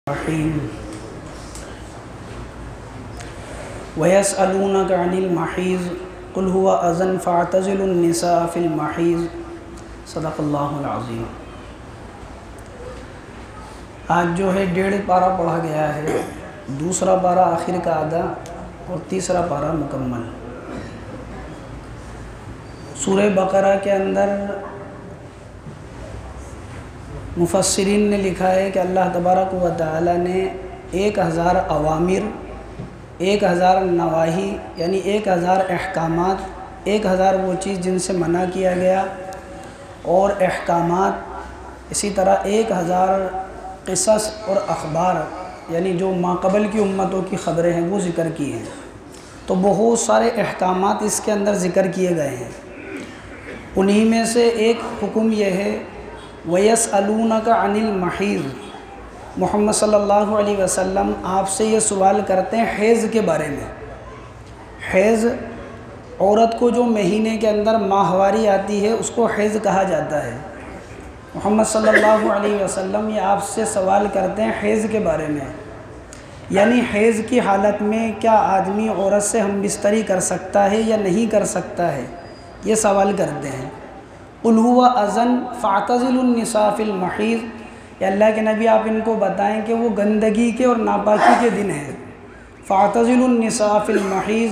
الرحیم وَيَسْأَلُونَكَ عَنِ الْمَحِيضِ قُلْ هُوَ أَذًى فَاعْتَزِلُوا النِّسَاءَ فِي الْمَحِيضِ صدق اللہ العظیم۔ آج جو ہے 1.5 پارہ پڑھا گیا ہے، دوسرا پارہ آخر کا آدھا اور تیسرا پارہ مکمل۔ سورہ بقرہ کے اندر مفسرین نے لکھا ہے کہ اللہ تبارک و تعالی نے 1000 اوامر، 1000 نواہی یعنی 1000 احکامات، 1000 وہ چیز جن سے منع کیا گیا اور احکامات، اسی طرح 1000 قصص اور اخبار یعنی جو ماقبل کی امتوں کی خبریں ہیں وہ ذکر کی ہیں۔ تو بہت سارے احکامات اس کے اندر ذکر کیے گئے ہیں۔ انہی میں سے ایک حکم یہ ہے وَيَسْأَلُونَكَ عَنِ الْمَحِيضِ، محمد صلی اللہ علیہ وسلم آپ سے یہ سوال کرتے ہیں حیض کے بارے میں۔ حیض عورت کو جو مہینے کے اندر ماہواری آتی ہے اس کو حیض کہا جاتا ہے۔ محمد صلی اللہ علیہ وسلم یہ آپ سے سوال کرتے ہیں حیض کے بارے میں، یعنی حیض کی حالت میں کیا آدمی عورت سے ہم بستری کر سکتا ہے یا نہیں کر سکتا ہے، یہ سوال کرتے ہیں۔ قُلْ هُوَ أَذًى فَاعْتَزِلُوا النِّسَاءَ فِي الْمَحِيضِ، یا اللہ کے نبی آپ ان کو بتائیں کہ وہ گندگی کے اور ناپاکی کے دن ہیں۔ فَاعْتَزِلُوا النِّسَاءَ فِي الْمَحِيضِ،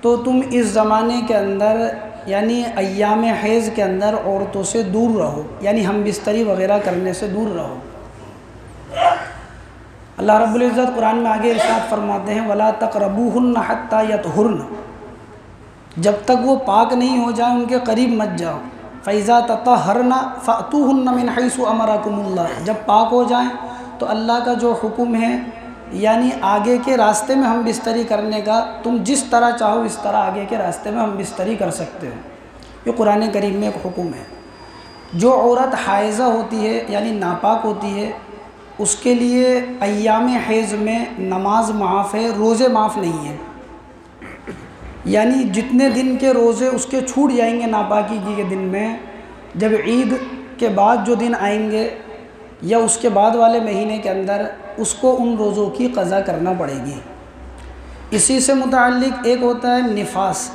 تو تم اس زمانے کے اندر یعنی ایام حیض کے اندر عورتوں سے دور رہو، یعنی ہم بستری وغیرہ کرنے سے دور رہو۔ اللہ رب العزت قرآن میں آگے ارشاد فرماتے ہیں وَلَا تَقْرَبُوهُنَّ حَتَّى يَطْهُرْنَ، جب تک وہ پاک نہیں ہو جائیں ان کے قریب مت جاؤ۔ فَإِذَا تَطَهَّرْنَ فَأْتُوهُنَّ مِنْ حَيْثُ أَمَرَكُمُ اللَّهُ، جب پاک ہو جائیں تو اللہ کا جو حکم ہے یعنی آگے کے راستے میں ہم بستری کرنے کا، تم جس طرح چاہو اس طرح آگے کے راستے میں ہم بستری کر سکتے ہو۔ یہ قرآن کریم میں ایک حکم ہے۔ جو عورت حائضہ ہوتی ہے یعنی ناپاک ہوتی ہے اس کے لیے ایام حیض میں نماز معاف ہے، روزے معاف نہیں ہیں، یعنی جتنے دن کے روزے اس کے چھوٹ جائیں گے ناپاکی کے دن میں، جب عید کے بعد جو دن آئیں گے یا اس کے بعد والے مہینے کے اندر اس کو ان روزوں کی قضا کرنا پڑے گی۔ اسی سے متعلق ایک ہوتا ہے نفاس،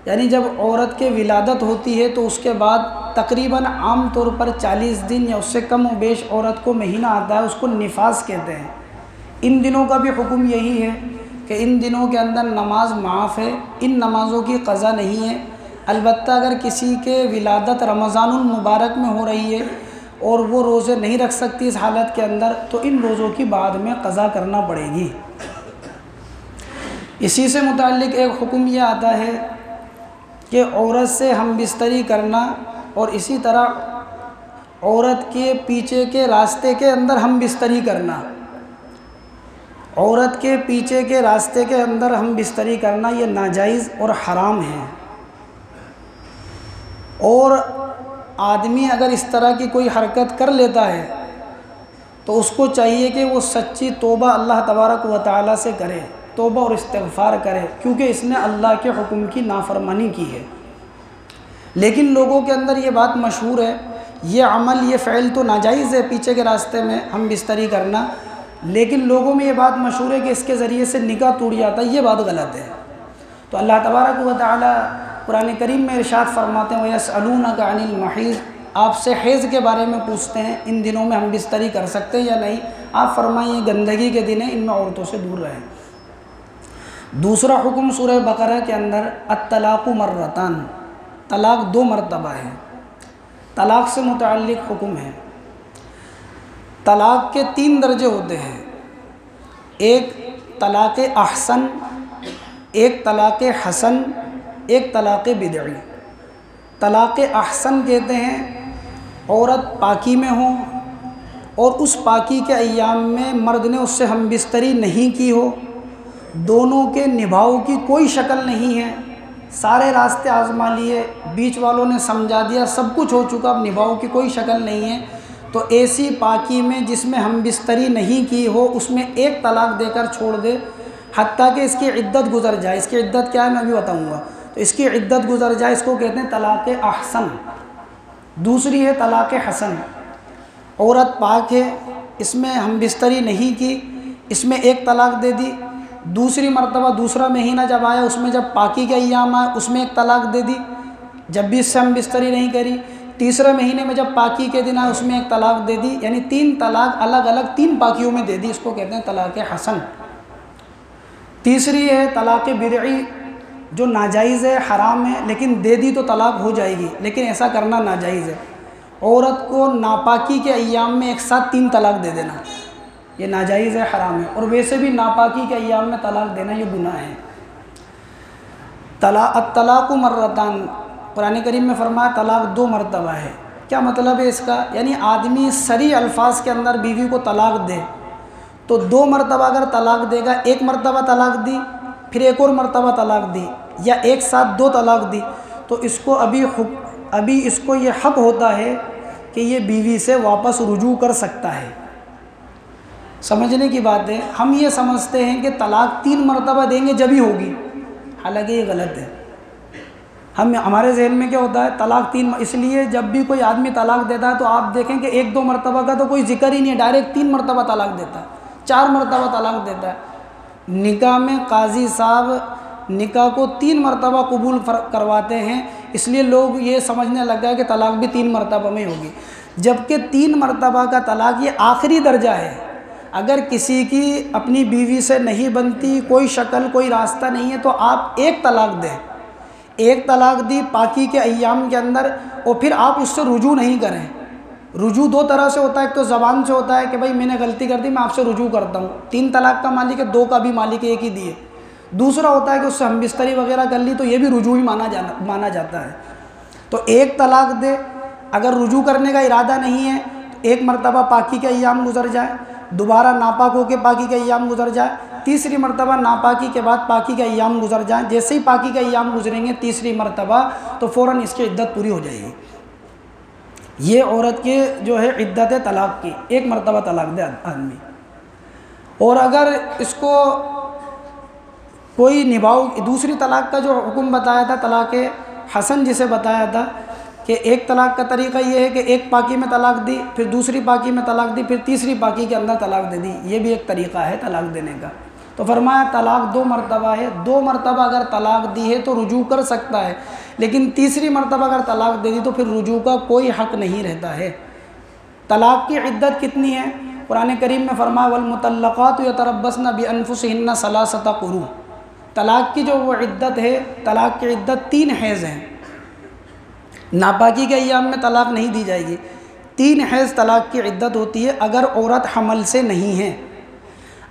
یعنی جب عورت کے ولادت ہوتی ہے تو اس کے بعد تقریباً عام طور پر 40 دن یا اس سے کم و بیش عورت کو مہینہ آتا ہے، اس کو نفاس کہتے ہیں۔ ان دنوں کا بھی حکم یہی ہے کہ ان دنوں کے اندر نماز معاف ہے، ان نمازوں کی قضا نہیں ہے۔ البتہ اگر کسی کے ولادت رمضان المبارک میں ہو رہی ہے اور وہ روزے نہیں رکھ سکتی اس حالت کے اندر تو ان روزوں کی بعد میں قضا کرنا پڑے گی۔ اسی سے متعلق ایک حکم یہ آتا ہے کہ عورت سے ہم بستری کرنا اور اسی طرح عورت کے پیچھے کے راستے کے اندر ہم بستری کرنا، عورت کے پیچھے کے راستے کے اندر ہم بستری کرنا یہ ناجائز اور حرام ہے۔ اور آدمی اگر اس طرح کی کوئی حرکت کر لیتا ہے تو اس کو چاہیے کہ وہ سچی توبہ اللہ تبارک و تعالی سے کرے، توبہ اور استغفار کرے، کیونکہ اس نے اللہ کے حکم کی نافرمانی کی ہے۔ لیکن لوگوں کے اندر یہ بات مشہور ہے، یہ عمل یہ فعل تو ناجائز ہے پیچھے کے راستے میں ہم بستری کرنا، لیکن لوگوں میں یہ بات مشہور ہے کہ اس کے ذریعے سے نکاح ٹوٹ جاتا ہے، یہ بات غلط ہے۔ تو اللہ تبارک و تعالی قرآن کریم میں ارشاد فرماتے ہیں وَيَسْأَلُونَكَ عَنِ الْمَحِيضِ، آپ سے حیض کے بارے میں پوچھتے ہیں ان دنوں میں ہم بستری کر سکتے ہیں یا نہیں، آپ فرمائیں یہ گندگی کے دن ہیں، ان میں عورتوں سے دور رہیں۔ دوسرا حکم سورہ بقرہ کے اندر الطلاق مرتان، طلاق 2 مرتبہ ہے۔ طلاق سے متعلق حکم ہے۔ طلاق کے 3 درجے ہوتے ہیں، ایک طلاق احسن، ایک طلاق حسن، ایک طلاق بدعی۔ طلاق احسن کہتے ہیں عورت پاکی میں ہو اور اس پاکی کے ایام میں مرد نے اس سے ہم بستری نہیں کی ہو، دونوں کے نبھاؤ کی کوئی شکل نہیں ہے، سارے راستے آزما لیے، بیچ والوں نے سمجھا دیا، سب کچھ ہو چکا، اب نبھاؤ کی کوئی شکل نہیں ہے، تو ایسی پاکی میں جس میں ہم بستری نہیں کی ہو اس میں ایک طلاق دے کر چھوڑ دے حتیٰ کہ اس کی عدت گزر جائے۔ اس کی عدت کیا ہے میں بھی بتاؤں گا، تو اس کی عدت گزر جائے، اس کو کہتے ہیں طلاق احسن۔ دوسری ہے طلاق حسن، عورت پاک ہے، اس میں ہم بستری نہیں کی، اس میں ایک طلاق دے دی، دوسری مرتبہ دوسرا مہینہ جب آیا اس میں جب پاکی کے ایام آئے اس میں ایک طلاق دے دی، جب بھی اس سے ہم بستری نہیں کری، تیسرے مہینے میں جب پاکی کے دن آئے اس میں ایک طلاق دے دی، یعنی 3 طلاق الگ الگ 3 پاکیوں میں دے دی، اس کو کہتے ہیں طلاق حسن۔ تیسری ہے طلاق بدعی، جو ناجائز ہے، حرام ہے، لیکن دے دی تو طلاق ہو جائے گی، لیکن ایسا کرنا ناجائز ہے۔ عورت کو ناپاکی کے ایام میں ایک ساتھ 3 طلاق دے دینا، یہ ناجائز ہے، حرام ہے، اور ویسے بھی ناپاکی کے ایام میں طلاق دینا یہ گناہ ہے۔ الطلاق مرتان، قرآن کریم میں فرمایا طلاق 2 مرتبہ ہے۔ کیا مطلب ہے اس کا؟ یعنی آدمی صریح الفاظ کے اندر بیوی کو طلاق دے تو 2 مرتبہ اگر طلاق دے گا، 1 مرتبہ طلاق دی، پھر ایک اور مرتبہ طلاق دی، یا ایک ساتھ 2 طلاق دی، تو اس کو ابھی اس کو یہ حق ہوتا ہے کہ یہ بیوی سے واپس رجوع کر سکتا ہے۔ سمجھنے کی بات ہے، ہم یہ سمجھتے ہیں کہ طلاق 3 مرتبہ دیں گے جب ہی ہوگی، حالانکہ یہ غلط ہے۔ ہمارے ذہن میں کیا ہوتا ہے، طلاق 3، اس لیے جب بھی کوئی آدمی طلاق دیتا ہے تو آپ دیکھیں کہ 1-2 مرتبہ کا تو کوئی ذکر ہی نہیں ہے، ڈائریکٹ 3 مرتبہ طلاق دیتا ہے، 4 مرتبہ طلاق دیتا ہے۔ نکاح میں قاضی صاحب نکاح کو 3 مرتبہ قبول کرواتے ہیں، اس لیے لوگ یہ سمجھنے لگ گیا کہ طلاق بھی 3 مرتبہ میں ہوگی، جبکہ 3 مرتبہ کا طلاق یہ آخری درجہ ہے۔ اگر کسی کی اپنی بیوی سے نہیں بنتی، کوئی شکل کوئی راستہ نہیں ہے، تو آپ 1 طلاق دیں، 1 طلاق دی پاکی کے ایام کے اندر، اور پھر آپ اس سے رجوع نہیں کریں۔ رجوع 2 طرح سے ہوتا ہے، ایک تو زبان سے ہوتا ہے کہ بھائی میں نے غلطی کر دی، میں آپ سے رجوع کرتا ہوں، 3 طلاق کا مالک ہے، 2 کا بھی مالک ایک ہی دیے۔ دوسرا ہوتا ہے کہ اس سے ہم بستری وغیرہ کر لی تو یہ بھی رجوع ہی مانا جاتا ہے۔ تو 1 طلاق دے، اگر رجوع کرنے کا ارادہ نہیں ہے تو 1 مرتبہ پاکی کے ایام گزر جائے، دوبارہ ناپاک ہو کے پاکی کے ایام گزر جائے، تیسری مرتبہ ناپاکی کے بعد پاکی کے ایام گزر جائیں، جیسے ہی پاکی کے ایام گزریں گے تیسری مرتبہ تو فوراً اس کی عدت پوری ہو جائے گی۔ یہ عورت کی جو ہے عدت طلاق کی، 1 مرتبہ طلاق دے آدمی۔ اور اگر اس کو کوئی نبھاؤ، دوسری طلاق کا جو حکم بتایا تھا طلاق حسن جسے بتایا تھا کہ 1 طلاق کا طریقہ یہ ہے کہ 1 پاکی میں طلاق دی، پھر دوسری پاکی میں طلاق دی، پھر تیسری پاکی کے اندر طلاق دے دی، یہ بھی ایک طریقہ ہے طلاق دینے کا۔ تو فرمایا طلاق 2 مرتبہ ہے، 2 مرتبہ اگر طلاق دی ہے تو رجوع کر سکتا ہے، لیکن تیسری مرتبہ اگر طلاق دے دی تو پھر رجوع کا کوئی حق نہیں رہتا ہے۔ طلاق کی عدت کتنی ہے؟ قرآن کریم میں فرمایا والمطلقات یتربصن بانفسہن 3 قروء۔ طلاق کی جو وہ عدت ہے، طلاق کی عدت 3 حیض ہیں، ناپاکی کے ایام میں طلاق نہیں دی جائے گی، 3 حیض طلاق کی عدت ہوتی ہے اگر عورت حمل سے نہیں ہے۔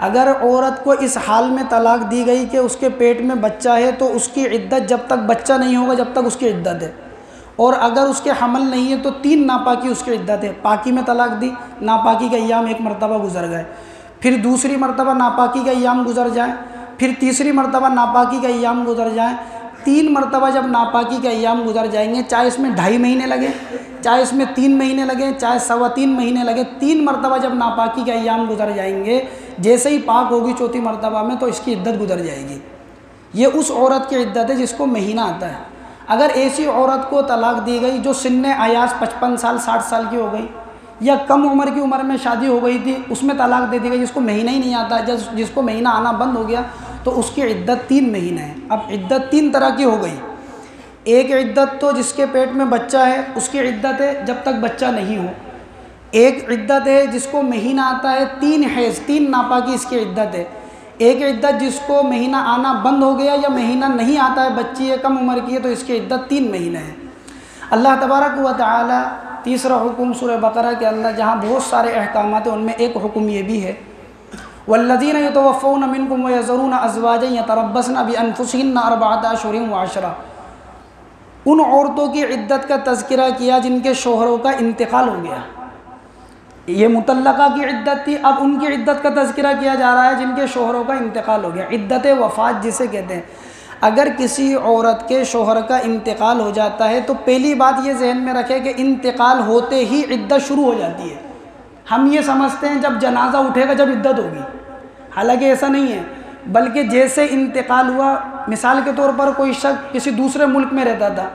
اگر عورت کو اس حال میں طلاق دی گئی کہ اس کے پیٹ میں بچہ ہے تو اس کی عدت جب تک بچہ نہیں ہوگا جب تک اس کی عدت ہے، اور اگر اس کے حمل نہیں ہے تو 3 ناپاکی اس کی عدت ہے۔ پاکی میں طلاق دی، ناپاکی کے ایام 1 مرتبہ گزر گئے، پھر دوسری مرتبہ ناپاکی کے ایام گزر جائیں، پھر تیسری مرتبہ ناپاکی کے ایام گزر جائیں، 3 مرتبہ جب ناپاکی کے ایام گزر جائیں گے، چاہے اس میں 2.5 مہینے لگے، چاہے اس میں 3 مہینے لگے، چاہے 3.25 مہینے لگے، 3 مرتبہ جب ناپاکی کے ایام گزر جائیں گے، جیسے ہی پاک ہوگی 4تھی مرتبہ میں تو اس کی عدت گزر جائے گی۔ یہ اس عورت کی عدت ہے جس کو مہینہ آتا ہے۔ اگر ایسی عورت کو طلاق دی گئی جو سن ایاز 55 سال 60 سال کی ہو گئی، یا کم عمر کی عمر میں شادی ہو گئی تھی، اس میں طلاق دے دی گئی، جس کو مہینہ ہی نہیں آتا، جس کو مہینہ آنا بند ہو گیا، تو اس کی عدت 3 مہینے ہے۔ اب عدت 3 طرح کی ہو گئی، ایک عدت تو جس کے پیٹ میں بچہ ہے اس کی عدت ہے جب تک بچہ نہیں ہو، ایک عدت ہے جس کو مہینہ آتا ہے 3 حیض 3 ناپاکی اس کی عدت ہے، ایک عدت جس کو مہینہ آنا بند ہو گیا یا مہینہ نہیں آتا ہے، بچی ہے کم عمر کی ہے، تو اس کی عدت 3 مہینے ہے۔ اللہ تبارک و تعالی تیسرا حکم سورہ بقرہ کے اندر جہاں بہت سارے احکامات ہیں ان میں ایک حکم یہ بھی ہے والذین یتوفون منکم ویذرون ازواجا یتربصن بانفسہن 4 اشہر و10۔ ان عورتوں کی عدت کا تذکرہ کیا جن کے شوہروں کا انتقال ہو گیا، یہ مطلقہ کی عدت تھی، اب ان کی عدت کا تذکرہ کیا جا رہا ہے جن کے شوہروں کا انتقال ہو گیا، عدت وفات جسے کہتے ہیں۔ اگر کسی عورت کے شوہر کا انتقال ہو جاتا ہے تو پہلی بات یہ ذہن میں رکھے کہ انتقال ہوتے ہی عدت شروع ہو جاتی ہے۔ ہم یہ سمجھتے ہیں جب جنازہ اٹھے گا جب عدت ہوگی، حالانکہ ایسا نہیں ہے، بلکہ جیسے انتقال ہوا، مثال کے طور پر کوئی شخص کسی دوسرے ملک میں رہتا تھا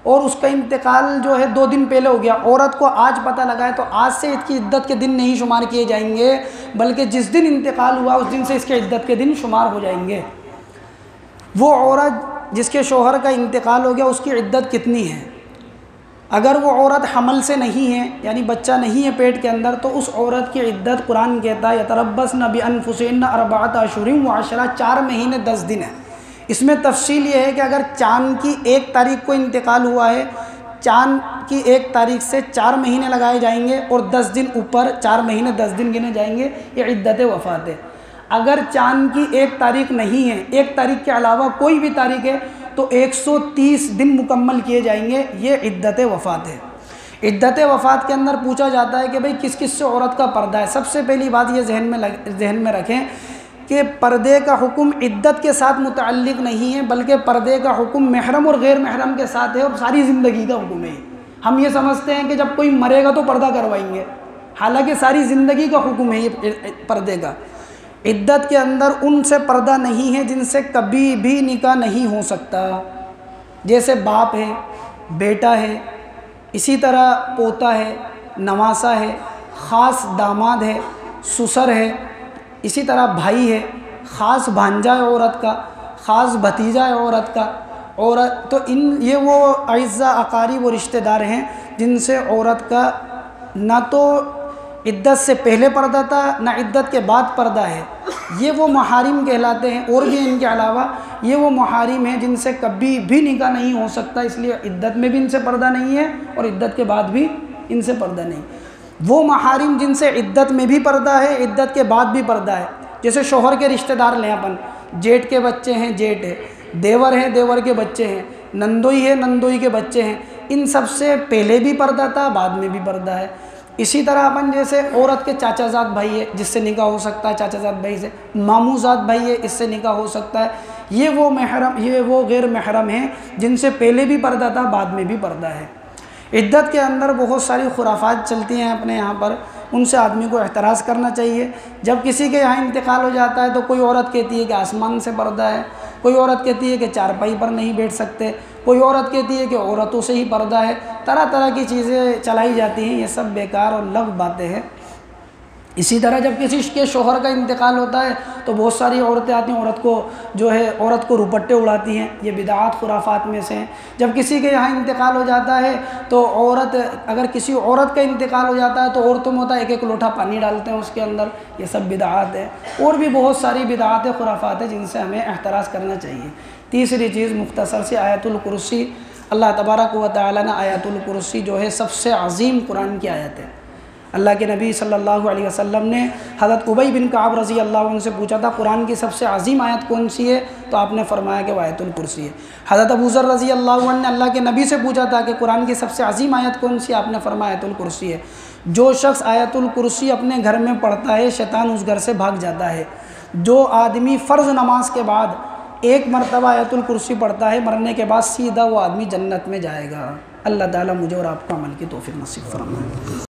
اور اس کا انتقال جو ہے 2 دن پہلے ہو گیا، عورت کو آج پتہ لگا ہے تو آج سے اس کی عدت کے دن نہیں شمار کیے جائیں گے، بلکہ جس دن انتقال ہوا اس دن سے اس کے عدت کے دن شمار ہو جائیں گے۔ وہ عورت جس کے شوہر کا انتقال ہو گیا اس کی عدت کتنی ہے؟ اگر وہ عورت حمل سے نہیں ہے، یعنی بچہ نہیں ہے پیٹ کے اندر، تو اس عورت کی عدت قرآن کہتا ہے یتربصن بانفسہن اربعۃ اشہر وعشرہ، 4 مہینے 10 دن ہے۔ اس میں تفصیل یہ ہے کہ اگر چاند کی 1 تاریخ کو انتقال ہوا ہے، چاند کی 1 تاریخ سے 4 مہینے لگائے جائیں گے اور 10 دن اوپر 4 مہینے 10 دن گنے جائیں گے، یہ عدت وفات ہے۔ اگر چاند کی 1 تاریخ نہیں ہے، 1 تاریخ کے علاوہ کوئی بھی تاریخ ہے تو 130 دن مکمل کیے جائیں گے، یہ عدت وفات ہے۔ عدت وفات کے اندر پوچھا جاتا ہے کہ بھئی کس کس سے عورت کا پردہ ہے۔ سب سے پہلی بات یہ ذہن میں رکھیں کہ پردے کا حکم عدت کے ساتھ متعلق نہیں ہے، بلکہ پردے کا حکم محرم اور غیر محرم کے ساتھ ہے اور ساری زندگی کا حکم ہے۔ ہم یہ سمجھتے ہیں کہ جب کوئی مرے گا تو پردہ کروائیں گے، حالانکہ ساری زندگی کا حکم ہے یہ پردے کا۔ عدت کے اندر ان سے پردہ نہیں ہے جن سے کبھی بھی نکاح نہیں ہو سکتا، جیسے باپ ہے، بیٹا ہے، اسی طرح پوتا ہے، نواسا ہے، خاص داماد ہے، سسر ہے، اسی طرح بھائی ہے، خاص بھانجا ہے عورت کا، خاص بھتیجا ہے عورت کا۔ عورت تو یہ وہ اعزاء اقارب و رشتہ دار ہیں جن سے عورت کا نہ تو عدت سے پہلے پردہ تھا نہ عدت کے بعد پردہ ہے، یہ وہ محارم کہلاتے ہیں۔ اور بھی ان کے علاوہ یہ وہ محارم ہیں جن سے کبھی بھی نکاح نہیں ہو سکتا، اس لیے عدت میں بھی ان سے پردہ نہیں ہے اور عدت کے بعد بھی ان سے پردہ نہیں۔ وہ محارم جن سے عدت میں بھی پردہ ہے، عدت کے بعد بھی پردہ ہے، جیسے شوہر کے رشتہ دار لیں اپن، جیٹ کے بچے ہیں جیٹ ہے، دیور ہیں دیور کے بچے ہیں، نندوئی ہے نندوئی کے بچے ہیں، ان سب سے پہلے بھی پردہ تھا بعد میں بھی پردہ ہے۔ اسی طرح اپن جیسے عورت کے چاچا زاد بھائی ہے جس سے نکاح ہو سکتا ہے، چاچا زاد بھائی سے، ماموں زاد بھائی ہے اس سے نکاح ہو سکتا ہے۔ یہ وہ غیر محرم ہیں جن سے پہلے بھی پردہ تھا بعد میں بھی پردہ ہے۔ عدت کے اندر بہت ساری خرافات چلتی ہیں اپنے یہاں پر، ان سے آدمی کو احتراز کرنا چاہیے۔ جب کسی کے یہاں انتقال ہو جاتا ہے تو کوئی عورت کہتی ہے کہ آسمان سے پردہ ہے، کوئی عورت کہتی ہے کہ چارپائی پر نہیں بیٹھ سکتے، کوئی عورت کہتی ہے کہ عورتوں سے ہی پردہ ہے، طرح طرح کی چیزیں چلائی جاتی ہیں، یہ سب بیکار اور لغو باتیں ہیں۔ اسی طرح جب کسی کے شوہر کا انتقال ہوتا ہے تو بہت ساری عورتیں آتی ہیں، عورت کو روپٹے اڑاتی ہیں، یہ بدعات خرافات میں سے ہیں۔ جب کسی کے یہاں انتقال ہو جاتا ہے تو اگر کسی عورت کا انتقال ہو جاتا ہے تو عورتوں میں ہوتا ہے 1 لوٹا پانی ڈالتے ہیں اس کے اندر، یہ سب بدعات ہیں۔ اور بھی بہت ساری بدعات خرافات ہیں جن سے ہمیں احتراز کرنا چاہیے۔ تیسری چیز مختصر سی آیت الکرسی، اللہ تبارک و تعالیٰ نے آیت الکرسی جو ہے سب سے عظیم قرآن کی آیت ہے۔ اللہ کے نبی صلی اللہ علیہ وسلم نے حضرت ابی بن کعب رضی اللہ عنہ سے پوچھا تھا قرآن کی سب سے عظیم آیت کون سی ہے، تو آپ نے فرمایا کہ وہ آیت الکرسی ہے۔ حضرت ابو ذر رضی اللہ عنہ نے اللہ کے نبی سے پوچھا تھا کہ قرآن کی سب سے عظیم آیت کون سی ہے، آپ نے فرمایا آیت الکرسی ہے۔ جو شخص آیت الکرسی اپنے گھر میں پڑھتا ہے شیطان اس گھر سے بھاگ جاتا ہے۔ جو آدمی فرض نماز کے بعد 1 مرتبہ آیت الکرسی پڑھتا ہے، مرنے کے بعد سیدھا وہ آدمی جنت میں جائے گا۔ اللہ تعالیٰ مجھے اور آپ کو عمل کی توفیق نصیب فرمائے۔